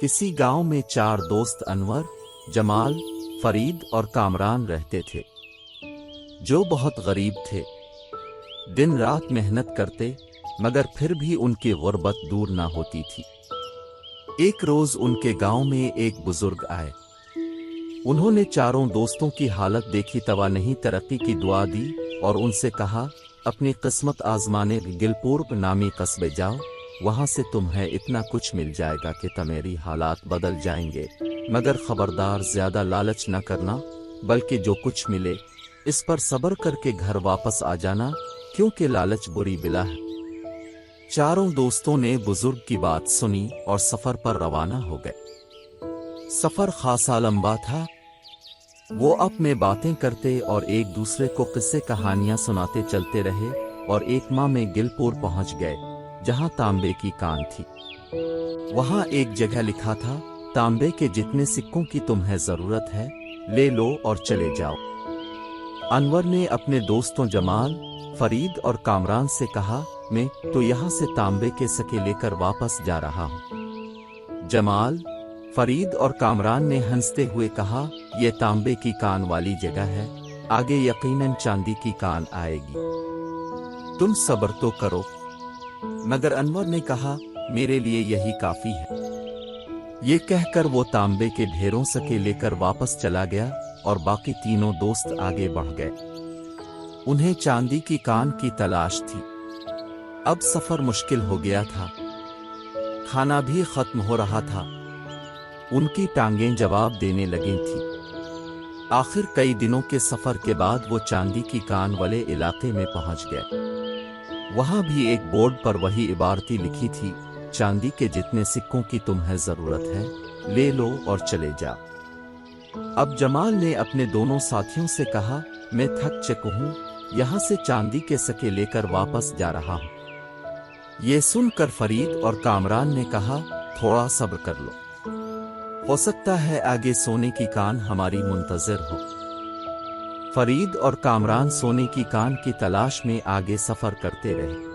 किसी गांव में 4 दोस्त अनवर, जमाल, फरीद और कामरान रहते थे, जो बहुत गरीब थे। दिन रात मेहनत करते, मगर फिर भी उनकी गुर्बत दूर ना होती थी। एक रोज उनके गांव में एक बुजुर्ग आए। उन्होंने चारों दोस्तों की हालत देखी, तवानही तरक्की की दुआ दी और उनसे कहा, अपनी किस्मत आजमाने गिलपुर नामी कस्बे जाओ, वहां से तुम्हें इतना कुछ मिल जाएगा कि तुम्हारी हालात बदल जाएंगे। मगर खबरदार, ज्यादा लालच न करना, बल्कि जो कुछ मिले इस पर सब्र करके घर वापस आ जाना, क्योंकि लालच बुरी बिला है। चारों दोस्तों ने बुजुर्ग की बात सुनी और सफर पर रवाना हो गए। सफर खासा लंबा था। वो अब में बातें करते और एक दूसरे को किस्से कहानियां सुनाते चलते रहे और एक माह में गिलपुर पहुंच गए, जहां तांबे की कान थी। वहां एक जगह लिखा था, तांबे के जितने सिक्कों की तुम्हें जरूरत है ले लो और चले जाओ। अनवर ने अपने दोस्तों जमाल, फरीद और कामरान से कहा, मैं तो यहां से तांबे के सिक्के लेकर वापस जा रहा हूं। जमाल, फरीद और कामरान ने हंसते हुए कहा, यह तांबे की कान वाली जगह है, आगे यकीनन चांदी की कान आएगी, तुम सब्र तो करो। मगर अनवर ने कहा, मेरे लिए यही काफी है। ये कहकर वो तांबे के ढेरों सिक्के लेकर वापस चला गया और बाकी तीनों दोस्त आगे बढ़ गए। उन्हें चांदी की कान की तलाश थी। अब सफर मुश्किल हो गया था, खाना भी खत्म हो रहा था। उनकी टांगें जवाब देने लगी थी। आखिर कई दिनों के सफर के बाद वो चांदी की कान वाले इलाके में पहुंच गए। वहां भी एक बोर्ड पर वही इबारती लिखी थी, चांदी के जितने सिक्कों की तुम्हें जरूरत है ले लो और चले जाओ। अब जमाल ने अपने दोनों साथियों से कहा, मैं थक चुका हूं, यहां से चांदी के सिक्के लेकर वापस जा रहा हूं। ये सुनकर फरीद और कामरान ने कहा, थोड़ा सब्र कर लो, हो सकता है आगे सोने की कान हमारी मुंतजर हो। फरीद और कामरान सोने की कान की तलाश में आगे सफर करते रहे।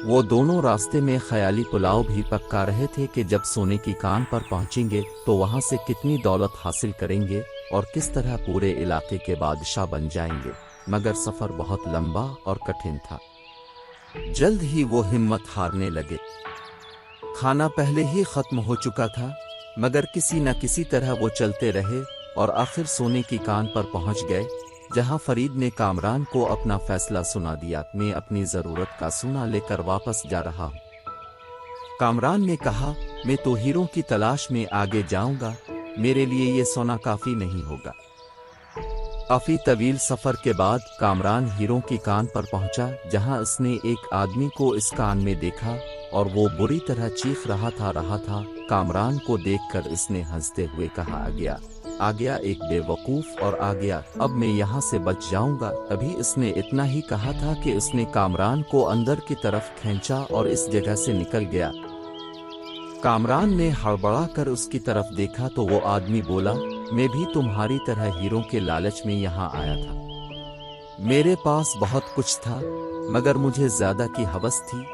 वो दोनों रास्ते में ख्याली पुलाव भी पका रहे थे कि जब सोने की कान पर पहुंचेंगे तो वहां से कितनी दौलत हासिल करेंगे और किस तरह पूरे इलाके के बादशाह बन जाएंगे। मगर सफर बहुत लंबा और कठिन था। जल्द ही वो हिम्मत हारने लगे। खाना पहले ही खत्म हो चुका था, मगर किसी न किसी तरह वो चलते रहे और आखिर सोने की कान पर पहुंच गए, जहां फरीद ने कामरान को अपना फैसला सुना दिया, मैं अपनी जरूरत का सोना लेकर वापस जा रहा हूं। कामरान ने कहा, मैं तो हीरों की तलाश में आगे जाऊंगा, मेरे लिए ये सोना काफी नहीं होगा। काफी तवील सफर के बाद कामरान हीरों की कान पर पहुंचा, जहां उसने एक आदमी को इस कान में देखा और वो बुरी तरह चीख रहा था। कामरान को देखकर इसने हंसते हुए कहा, आ गया एक बेवकूफ और आ गया, अब मैं यहाँ से बच जाऊंगा। अभी इसने इतना ही कहा था कि उसने कामरान को अंदर की तरफ खींचा और इस जगह से निकल गया। कामरान ने हड़बड़ा कर उसकी तरफ देखा तो वो आदमी बोला, मैं भी तुम्हारी तरह हीरों के लालच में यहाँ आया था। मेरे पास बहुत कुछ था, मगर मुझे ज्यादा की हवस थी,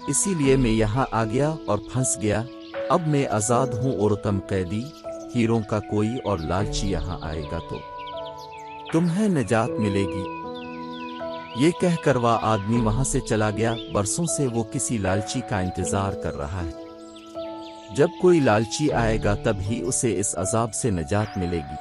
इसीलिए मैं यहाँ आ गया और फंस गया। अब मैं आजाद हूँ और तुम कैदी। हीरों का कोई और लालची यहाँ आएगा तो तुम्हें निजात मिलेगी। ये कहकर वह आदमी वहां से चला गया। बरसों से वो किसी लालची का इंतजार कर रहा है। जब कोई लालची आएगा तब ही उसे इस अजाब से निजात मिलेगी।